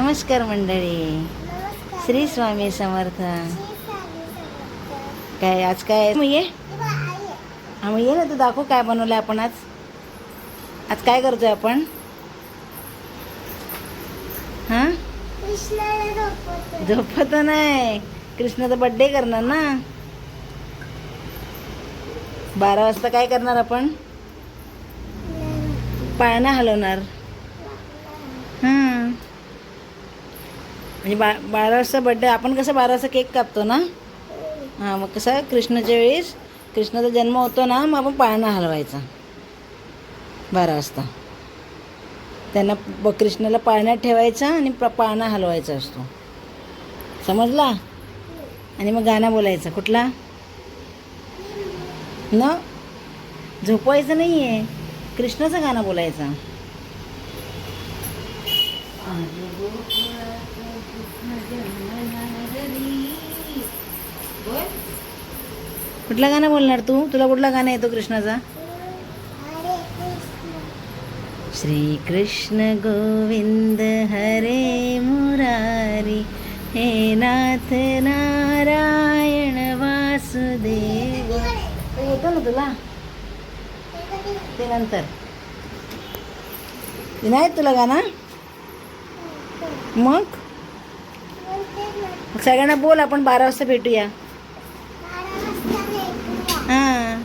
नमस्कार मंडळी. श्री स्वामी समर्थ. काय आज काय मग ये मग ये ना, तू दाखव काय बनवलं आपण आज. आज काय करतोय आपण? हां, झोपत नाही. कृष्णाचा बर्थडे करणार ना. 12 वाजता काय करणार आपण? पाळणा हलवणार. हां, म्हणजे 12 वाजता बड्डे. आपण कसं 12 वाजता केक कापतो ना. हां, मग कसं कृष्णाच्या वेळेस कृष्णाचा जन्म होतो ना, मग आपण पाळणा हलवायचा 12 वाजता. त्यांना कृष्णाला पाळण्यात ठेवायचा आणि पाळणा हलवायचा असतो, समजला? आणि मग गाणं बोलायचं. कुठला? न झोपवायचं नाही आहे, कृष्णाचं गाणं बोलायचं. कुठला गाणं बोलणार तू? तुला कुठला गाणं येतो कृष्णाचा? श्री कृष्ण गोविंद हरे मुरारी, हे नाथ नारायण वासुदेव. ते येतं ना तुला? ते नंतर नाही तुला गाणं. मग सगळ्यांना बोल, आपण 12 वाजता भेटूया. हां,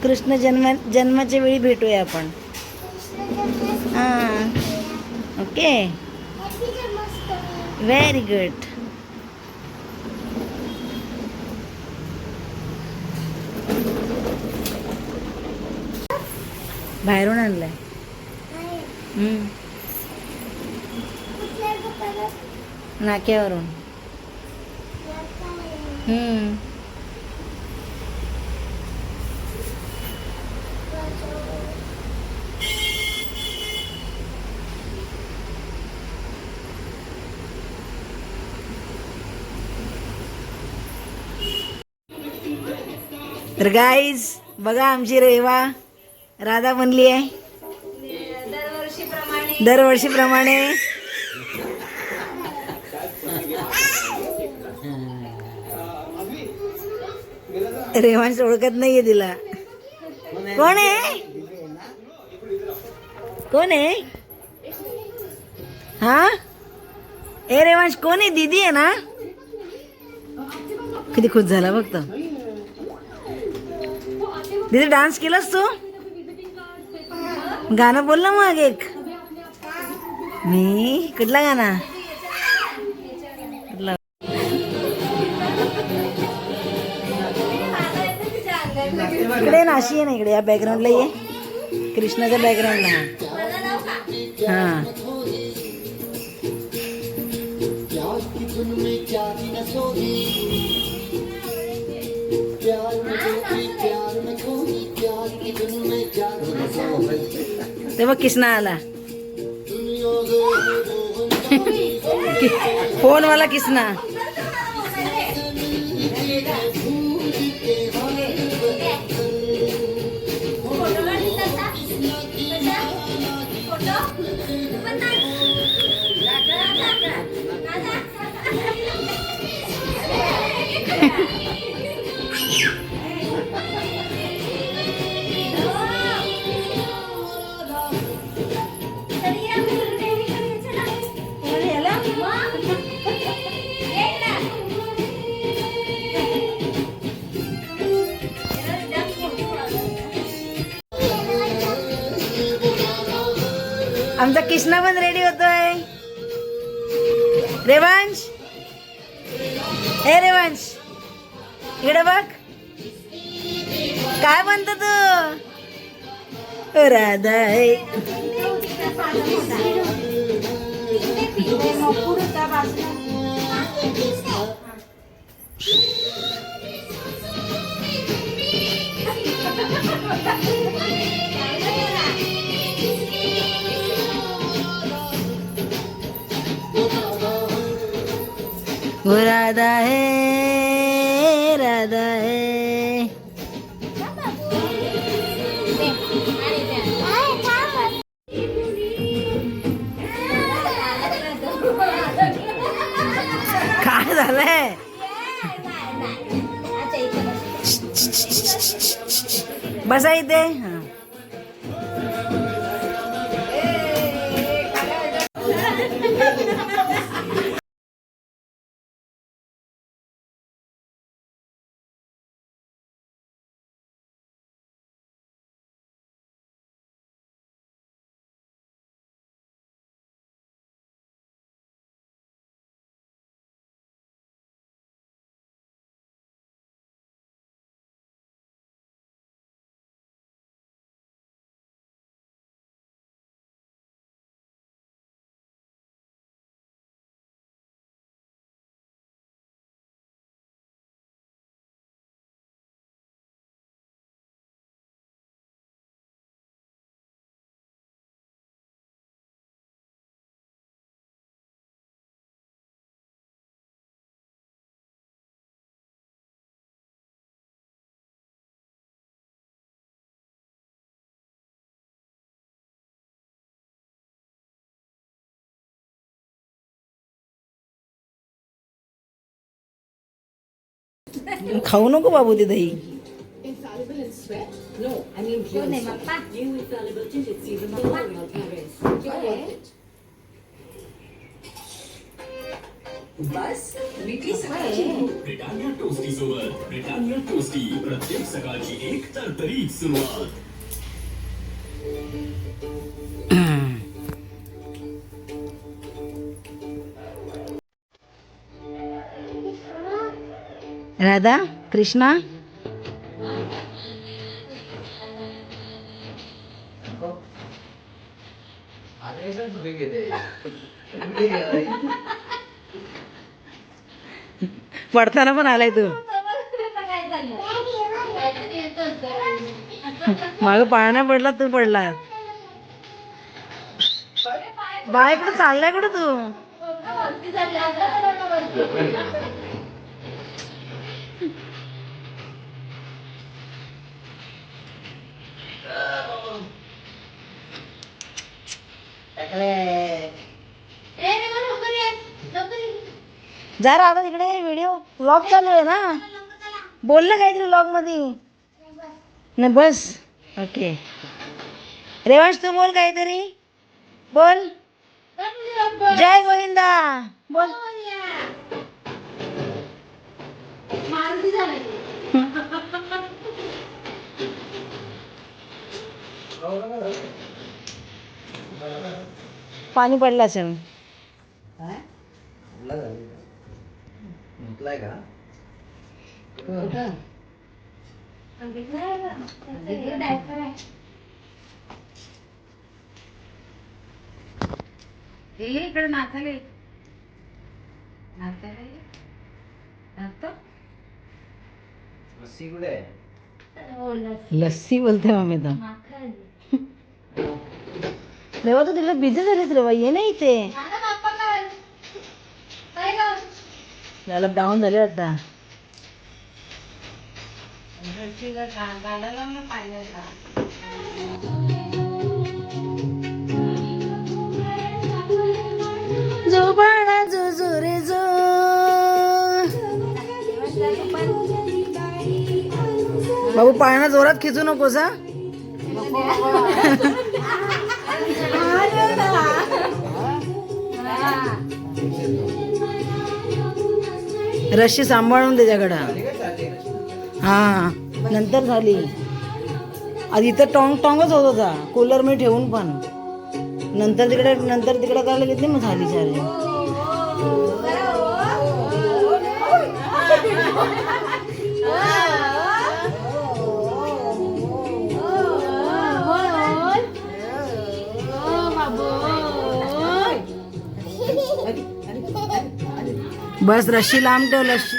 कृष्ण जन्माच्या वेळी भेटूया आपण. हां, ओके, व्हेरी गुड. बाहेरून आणलंय. नाक्यावरून. तर गाईज बघा, आमची रेवा राधा बनली आहे दरवर्षीप्रमाणे. रेवांश ओळखत नाहीये तिला. कोण आहे? कोण आहे? हा, ए रेवांश कोण आहे? दीदी आहे ना. किती खुश झाला बघ तो. दीदी डान्स केलास तू? गाणं बोल ना मग एक. मी कुठला गाणं? इकडे नाशी आहे ना, इकडे या बॅकग्राऊंडला ये. कृष्णाच्या बॅकग्राऊंडला. हां, ते बघ कृष्णा आला. फोनवाला कृष्णा. आमचा कृष्णा पण रेडी होतोय. रेवांश, ए रेवांश इकडे बघ, काय म्हणतो तू? राधा आहे. वो राधा है, राधा है. बसा इथे. हा. खाऊ नको बाबू ते दही. बस मिठी सकाळची ब्रिटानिया टोस्टी सोबत. ब्रिटानिया टोस्टी, प्रत्येक सकाळची एक तरतरीत सुरुवात. राधा कृष्णा पडताना पण आलाय तू. माग पाळणा पडला तू पडला. बाय कुठं चाललाय कुठं तू. जा राधा तिकडे. व्हिडिओ व्लॉग चालू आहे ना. बोल ना काहीतरी व्लॉग मध्ये. नाही बस. ओके रेवांश तू बोल काहीतरी. बोल जय गोविंदा बोल. पाणी पडलं असेल. इकडे नाचाले. लस्सी बोलते मम्मी तर. रेवा तू तिला बिझी झालीस रेवा. ये ना इथे. त्याला डाऊन झाले आता. जो बाळा जो जो रे जो. बाबू पाळणा जोरात खिचू नकोस हा. रशी सांभाळून त्याच्याकडं. हा नंतर झाली. आधी इथं टॉंग टॉंगच होत होता कूलर मी ठेवून पण. नंतर तिकडे करायला घेतली मग झाली चार्जिंग. बस रशी लांब ठेव. लशी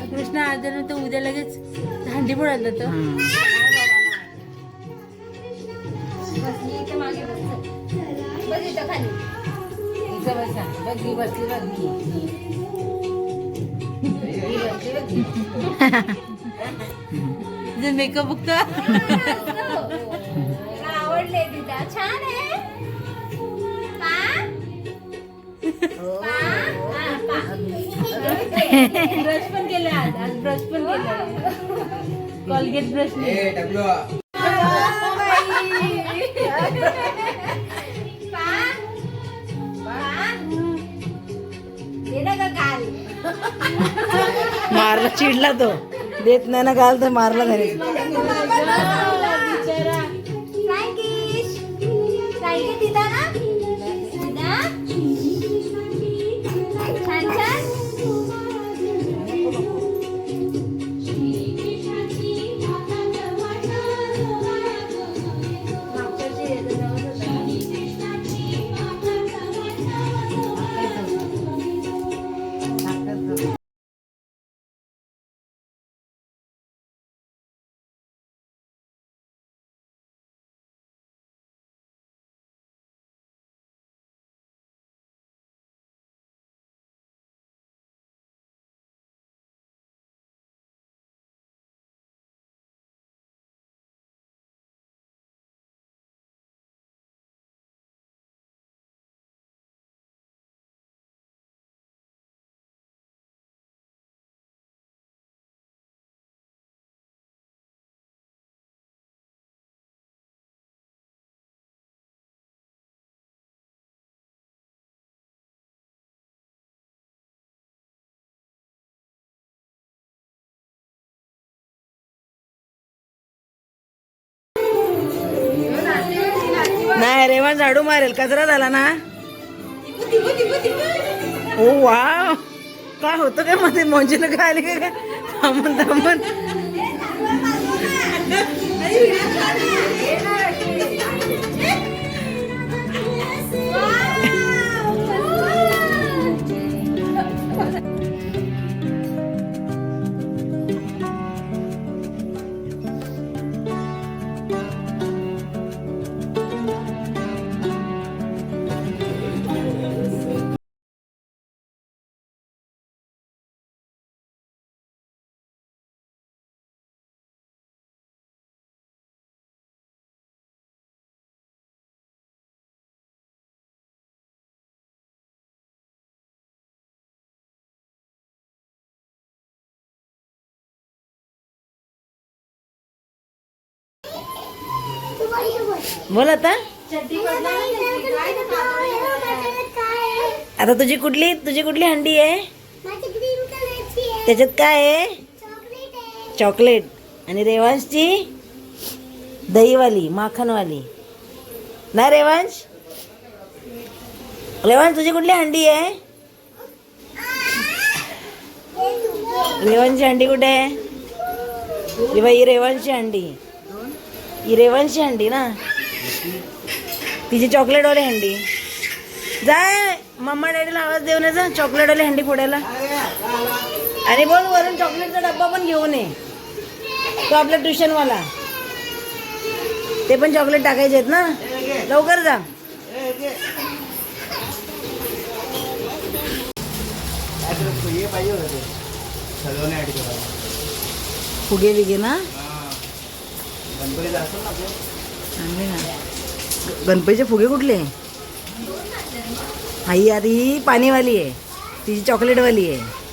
कृष्णा आज तर उद्या लगेच भांडी पडायला तर. मेकअप बघतो. आवडले तिला. छान आहे. ब्रश पण केलं आज ब्रश पण केलं कॉलगेट ब्रश मारला चिडला तो देत नाही ना घाल तर मारला घरी नाही रेवा झाडू मारेल कचरा झाला ना ओ वा काय होतं काय मध्ये मोंजीनं काय आली काय थांबून थांबून बोल आता आता तुझी कुठली हंडी आहे त्याच्यात काय आहे चॉकलेट आणि रेवांशची दहीवाली माखनवाली ना रेवांश तुझी कुठली हंडी आहे रेवांशची हंडी कुठे आहे ही रेवांशची हंडी ही रेवांशची हंडी ना तिची चॉकलेटवाली हंडी जाय मम्मा डॅडीला आवाज देऊन ये जा चॉकलेटवाली हंडी फोडायला आणि बोल वरून चॉकलेटचा डब्बा पण घेऊन ये तो आपला ट्युशनवाला ते पण चॉकलेट टाकायचे आहेत ना लवकर जा फुगे बिगे ना चांगले ना गणपतीचे फुगे कुठले आई आता ही पाणीवाली आहे तिची चॉकलेटवाली आहे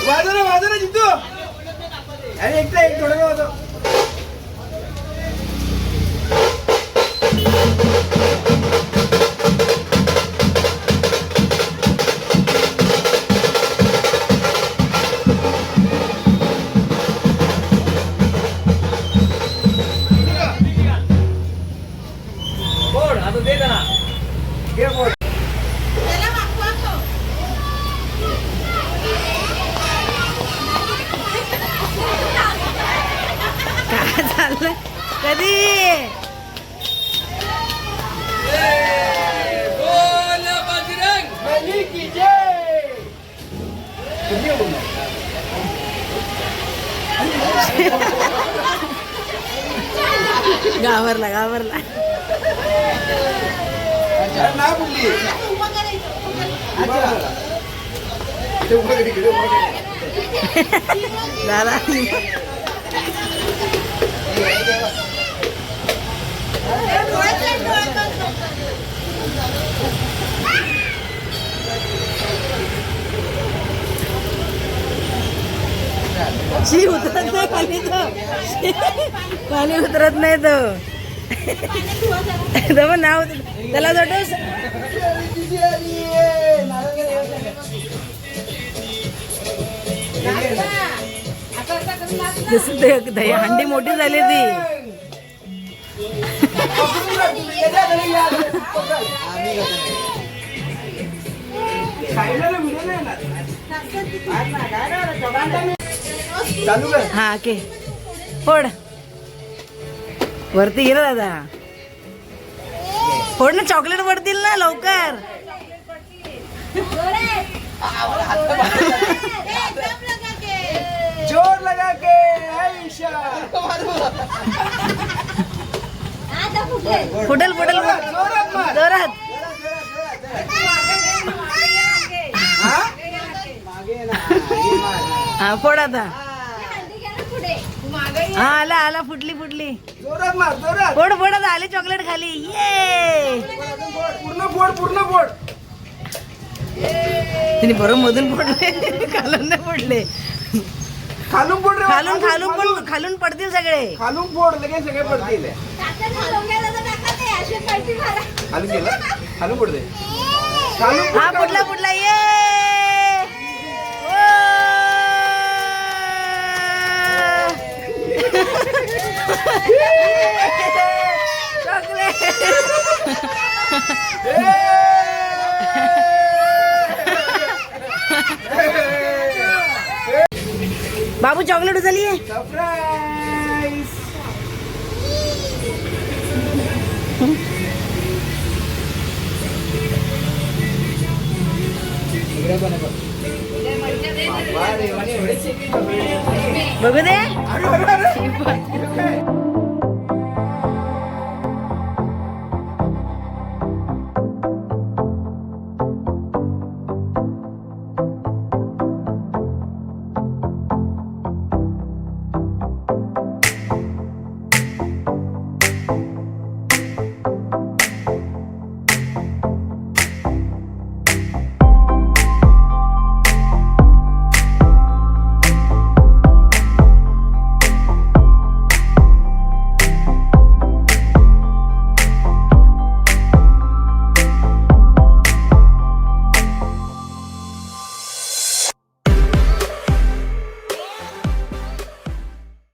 वाजव ना जितू. अरे एकटा एक थोडं वाजव. बोल आता दे ना. घे बोल. काय चाललंय कधी बोल बजरंग बली की जय. घाबरला घाबरला ना बोलली. ते उभं कर इकडे, उभं कर. झाला शी उतरत नाही खाली तो खाली उतरत नाही तो तो पण नाव त्याला जोडस दही हंडी मोठी झाली ती चालू कर. हा के फोड वरती गेला दादा फोड ना चॉकलेट पडतील ना लवकर जोर लगा के आयशा. फुटल फुटल जोरात मार. जोरात हा? मागे ना, हे मार. हा फोड आता हा आला आला फुटली फुटली जोरात मार, जोरात. फोड फोड आता आले चॉकलेट खाली ये पूर्ण फोड, पूर्ण फोड. तिने बरोबर मधून फोडले खालून नाही फोडले खालून फोड रे. खालून खालून पण खालून पडतील सगळे खालून फोड लगेच सगळे पडतील. खालून गेला, खालून फोड दे. खालून फोड, हा खालून. फुटला फुटला ये बाबू चॉकलेट उचलिए सरप्राईज. बघू दे अरे, अरे, अरे.